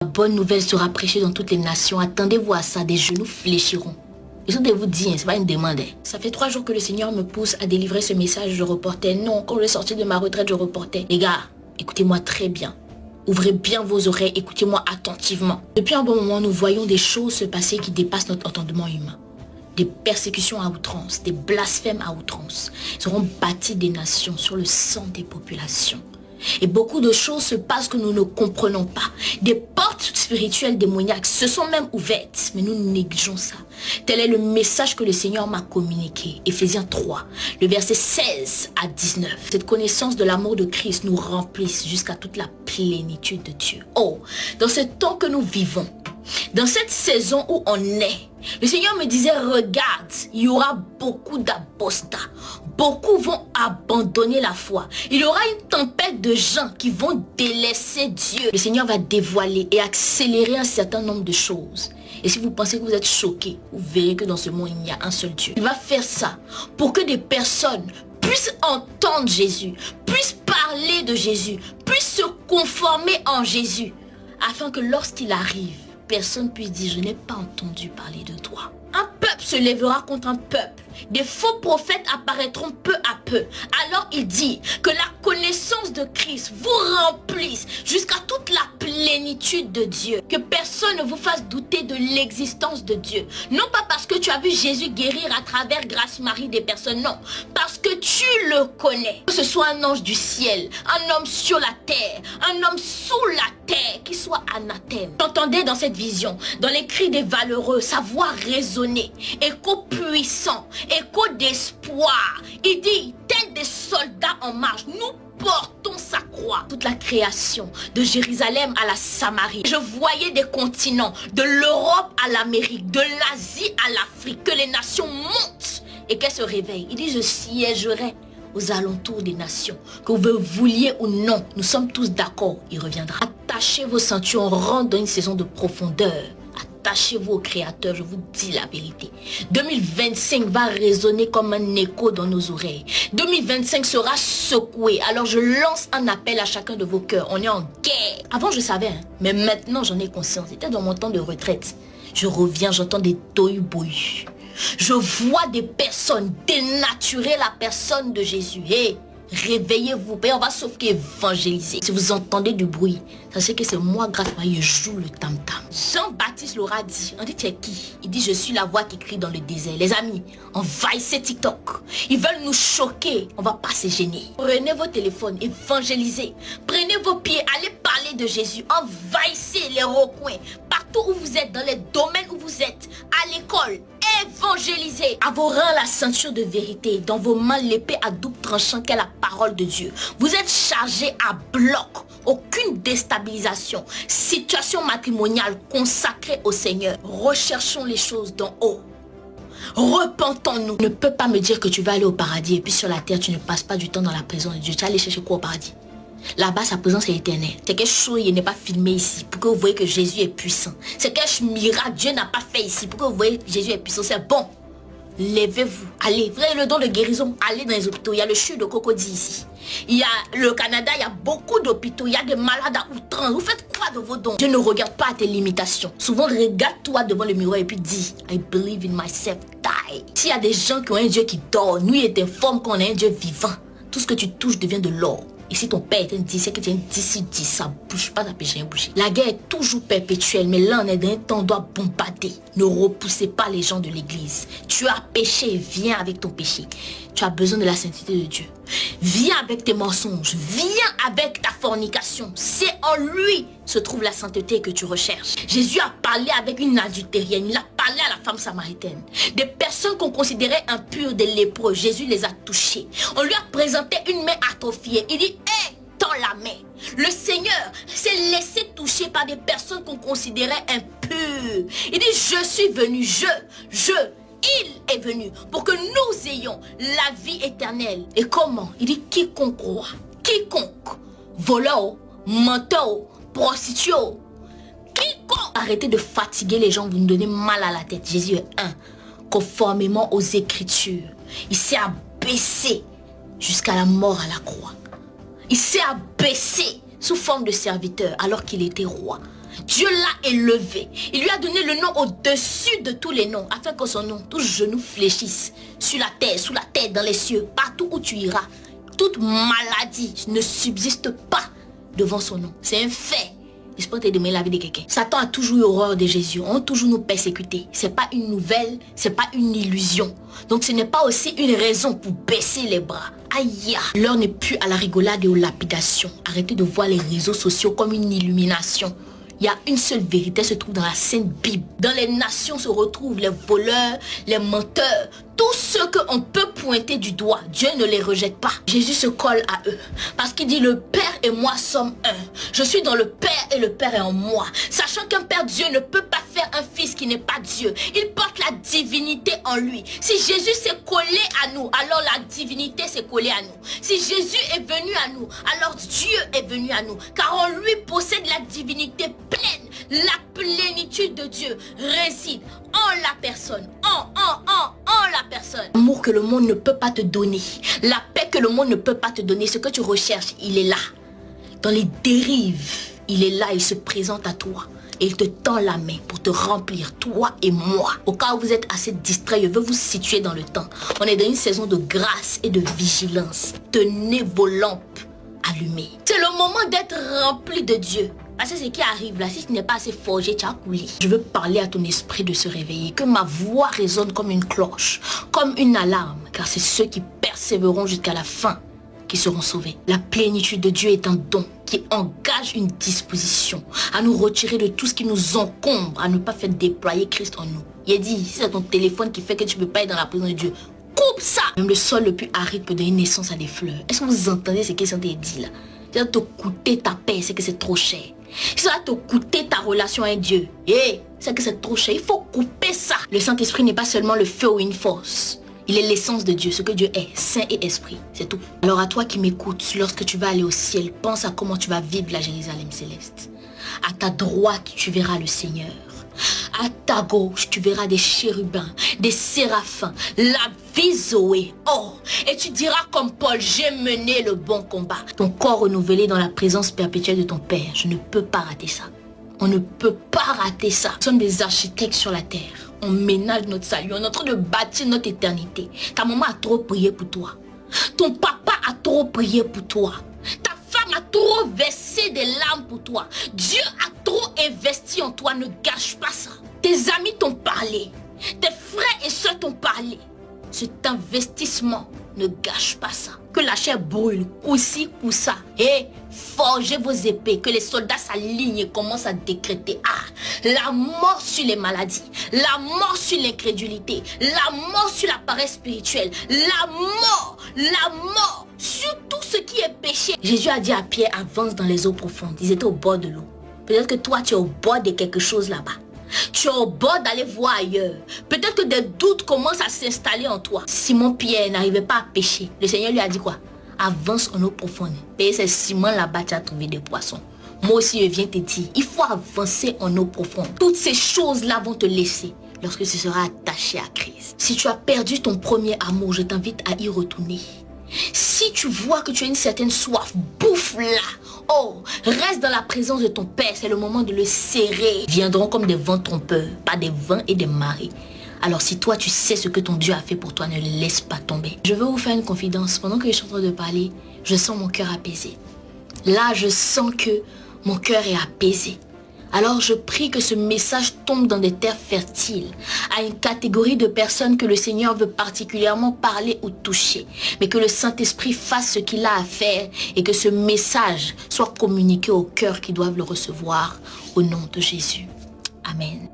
La bonne nouvelle sera prêchée dans toutes les nations. Attendez-vous à ça, des genoux fléchiront. Et ça de vous dire, c'est pas une demande. Ça fait 3 jours que le Seigneur me pousse à délivrer ce message. Je reportais. Non, quand je suis sorti de ma retraite, je reportais. Les gars, écoutez-moi très bien. Ouvrez bien vos oreilles, écoutez-moi attentivement. Depuis un bon moment, nous voyons des choses se passer qui dépassent notre entendement humain. Des persécutions à outrance, des blasphèmes à outrance. Ils auront bâti des nations sur le sang des populations. Et beaucoup de choses se passent que nous ne comprenons pas. Des portes spirituelles démoniaques se sont même ouvertes, mais nous négligeons ça. Tel est le message que le Seigneur m'a communiqué. Éphésiens 3, le verset 16 à 19. Cette connaissance de l'amour de Christ nous remplisse jusqu'à toute la plénitude de Dieu. Oh, dans ce temps que nous vivons, dans cette saison où on est, le Seigneur me disait, regarde, il y aura beaucoup d'apostats. Beaucoup vont abandonner la foi. Il y aura une tempête de gens qui vont délaisser Dieu. Le Seigneur va dévoiler et accélérer un certain nombre de choses. Et si vous pensez que vous êtes choqués, vous verrez que dans ce monde, il y a un seul Dieu. Il va faire ça pour que des personnes puissent entendre Jésus, puissent parler de Jésus, puissent se conformer en Jésus, afin que lorsqu'il arrive, personne puisse dire, je n'ai pas entendu parler de toi. Un peuple se lèvera contre un peuple. Des faux prophètes apparaîtront peu à peu. Alors il dit que la connaissance de Christ vous remplisse jusqu'à toute la plénitude de Dieu. Que personne ne vous fasse douter de l'existence de Dieu. Non pas parce que tu as vu Jésus guérir à travers Grâce Marie des personnes, non. Parce que tu le connais. Que ce soit un ange du ciel, un homme sur la terre, un homme sous la terre, qui soit anathème. T'entendez dans cette vision, dans les cris des valeureux, sa voix résonner, écho puissant, écho d'espoir. Il dit, tels des soldats en marche, nous portons sa croix. Toute la création, de Jérusalem à la Samarie. Je voyais des continents, de l'Europe à l'Amérique, de l'Asie à l'Afrique, que les nations montent et qu'elles se réveillent. Il dit, je siégerai aux alentours des nations. Que vous vouliez ou non, nous sommes tous d'accord, il reviendra. Attachez vos ceintures, on rentre dans une saison de profondeur. Attachez-vous au Créateur, je vous dis la vérité. 2025 va résonner comme un écho dans nos oreilles. 2025 sera secoué. Alors je lance un appel à chacun de vos cœurs. On est en guerre. Avant je savais, hein, mais maintenant j'en ai conscience. C'était dans mon temps de retraite. Je reviens, j'entends des tohu-bohu. Je vois des personnes dénaturer la personne de Jésus. Hey, réveillez-vous, on va sauf qu'évangéliser. Si vous entendez du bruit, sachez que c'est moi, Grâce Marie, je joue le tam-tam. Jean-Baptiste l'aura dit. On dit, tu es qui? Il dit, je suis la voix qui crie dans le désert. Les amis, envahissez TikTok. Ils veulent nous choquer. On va pas se gêner. Prenez vos téléphones, évangélisez. Prenez vos pieds, allez parler de Jésus. Envahissez les recoins. Partout où vous êtes, dans les domaines où vous êtes, à l'école, évangélisez. À vos reins la ceinture de vérité, dans vos mains l'épée à double tranchant qu'est la parole de Dieu. Vous êtes chargés à bloc, aucune déstabilisation. Situation matrimoniale consacrée au Seigneur. Recherchons les choses d'en haut. Repentons-nous. Tu ne peux pas me dire que tu vas aller au paradis et puis sur la terre tu ne passes pas du temps dans la présence de Dieu. Tu vas aller chercher quoi au paradis? Là-bas, sa présence est éternelle. C'est quelque chose qui n'est pas filmé ici pour que vous voyez que Jésus est puissant. C'est quelque miracle Dieu n'a pas fait ici pour que vous voyez que Jésus est puissant. C'est bon. Levez-vous. Allez. Vous avez le don de guérison. Allez dans les hôpitaux. Il y a le CHU de Cocody ici. Il y a le Canada. Il y a beaucoup d'hôpitaux. Il y a des malades à outrance. Vous faites quoi de vos dons? Dieu ne regarde pas à tes limitations. Souvent, regarde-toi devant le miroir et puis dis, I believe in myself. Die. S'il y a des gens qui ont un Dieu qui dort, nous, il t'informe qu'on a un Dieu vivant. Tout ce que tu touches devient de l'or. Et si ton père est un 10, c'est que tu es un 10, ça bouge pas, ça peut rien bouger. La guerre est toujours perpétuelle, mais là on est dans un temps, on doit bombarder. Ne repoussez pas les gens de l'église. Tu as péché, viens avec ton péché. Tu as besoin de la sainteté de Dieu. Viens avec tes mensonges, viens avec ta fornication. C'est en lui se trouve la sainteté que tu recherches. Jésus a parlé avec une adultérienne, il a parlé à la femme samaritaine. Des personnes qu'on considérait impures, des lépreux, Jésus les a touchés. On lui a présenté une main atrophiée. Il dit, hé, tends la main. Le Seigneur s'est laissé toucher par des personnes qu'on considérait impures. Il dit, je suis venu, il est venu pour que nous ayons la vie éternelle. Et comment? Il dit, quiconque croit, quiconque, voleur, menteur, prostituée, quiconque. Arrêtez de fatiguer les gens, vous nous donnez mal à la tête. Jésus est un, conformément aux Écritures. Il s'est abaissé jusqu'à la mort à la croix. Il s'est abaissé sous forme de serviteur alors qu'il était roi. Dieu l'a élevé. Il lui a donné le nom au-dessus de tous les noms, afin que son nom, tous genoux fléchissent, sur la terre, sous la terre, dans les cieux, partout où tu iras. Toute maladie ne subsiste pas devant son nom. C'est un fait. J'espère te demander la vie de quelqu'un. Satan a toujours eu horreur de Jésus. On a toujours nous persécuté. C'est pas une nouvelle, c'est pas une illusion. Donc ce n'est pas aussi une raison pour baisser les bras. Aïe, l'heure n'est plus à la rigolade et aux lapidations. Arrêtez de voir les réseaux sociaux comme une illumination. Il y a une seule vérité, elle se trouve dans la Sainte Bible. Dans les nations se retrouvent les voleurs, les menteurs, tous ceux qu'on peut pointer du doigt. Dieu ne les rejette pas. Jésus se colle à eux. Parce qu'il dit, le Père et moi sommes un. Je suis dans le Père et le Père est en moi. Sachant qu'un Père Dieu ne peut pas faire un Fils qui n'est pas Dieu. Il porte la divinité en lui. Si Jésus s'est collé à nous, alors la divinité s'est collée à nous. Si Jésus est venu à nous, alors Dieu est venu à nous. Car en lui possède la divinité pleine. La plénitude de Dieu réside en la personne. En la personne. L'amour que le monde ne peut pas te donner. La paix que le monde ne peut pas te donner. Ce que tu recherches, il est là. Dans les dérives, il est là, il se présente à toi. Et il te tend la main pour te remplir, toi et moi. Au cas où vous êtes assez distrait, je veux vous situer dans le temps. On est dans une saison de grâce et de vigilance. Tenez vos lampes allumées. C'est le moment d'être rempli de Dieu. Parce que ce qui arrive là, si tu n'es pas assez forgé, tu as coulé. Je veux parler à ton esprit de se réveiller. Que ma voix résonne comme une cloche, comme une alarme. Car c'est ceux qui persévéreront jusqu'à la fin qui seront sauvés. La plénitude de Dieu est un don qui engage une disposition à nous retirer de tout ce qui nous encombre, à ne pas faire déployer Christ en nous. Il a dit, si c'est ton téléphone qui fait que tu ne peux pas être dans la présence de Dieu, coupe ça. Même le sol le plus aride peut donner naissance à des fleurs. Est-ce que vous entendez ce qu'il s'est dit là? Ça va te coûter ta paix, c'est que c'est trop cher. Ça va te coûter ta relation avec Dieu. C'est que c'est trop cher. Il faut couper ça. Le Saint-Esprit n'est pas seulement le feu ou une force. Il est l'essence de Dieu, ce que Dieu est, saint et esprit, c'est tout. Alors à toi qui m'écoutes, lorsque tu vas aller au ciel, pense à comment tu vas vivre la Jérusalem céleste. À ta droite, tu verras le Seigneur. À ta gauche, tu verras des chérubins, des séraphins, la vie Zoé. Oh, et tu diras comme Paul, j'ai mené le bon combat. Ton corps renouvelé dans la présence perpétuelle de ton Père. Je ne peux pas rater ça. On ne peut pas rater ça. Nous sommes des architectes sur la terre. On ménage notre salut. On est en train de bâtir notre éternité. Ta maman a trop prié pour toi. Ton papa a trop prié pour toi. Ta femme a trop versé des larmes pour toi. Dieu a trop investi en toi. Ne gâche pas ça. Tes amis t'ont parlé. Tes frères et soeurs t'ont parlé. Cet investissement, ne gâche pas ça. Que la chair brûle, coup-ci, coup-ça. Et forgez vos épées, que les soldats s'alignent et commencent à décréter. La mort sur les maladies, la mort sur l'incrédulité, la mort sur la paresse spirituelle, la mort sur tout ce qui est péché. Jésus a dit à Pierre, avance dans les eaux profondes. Ils étaient au bord de l'eau. Peut-être que toi, tu es au bord de quelque chose là-bas. Tu es au bord d'aller voir ailleurs. Peut-être que des doutes commencent à s'installer en toi. Simon-Pierre n'arrivait pas à pêcher. Le Seigneur lui a dit quoi? Avance en eau profonde. Et c'est Simon là-bas qui a trouvé des poissons. Moi aussi, je viens te dire, il faut avancer en eau profonde. Toutes ces choses-là vont te laisser lorsque tu seras attaché à Christ. Si tu as perdu ton premier amour, je t'invite à y retourner. Si tu vois que tu as une certaine soif, bouffe-la. Oh, reste dans la présence de ton Père, c'est le moment de le serrer. Ils viendront comme des vents trompeurs, pas des vents et des marées. Alors si toi tu sais ce que ton Dieu a fait pour toi, ne le laisse pas tomber. Je veux vous faire une confidence. Pendant que je suis en train de parler, je sens mon cœur apaisé. Là, je sens que mon cœur est apaisé. Alors je prie que ce message tombe dans des terres fertiles, à une catégorie de personnes que le Seigneur veut particulièrement parler ou toucher, mais que le Saint-Esprit fasse ce qu'il a à faire et que ce message soit communiqué aux cœurs qui doivent le recevoir au nom de Jésus. Amen.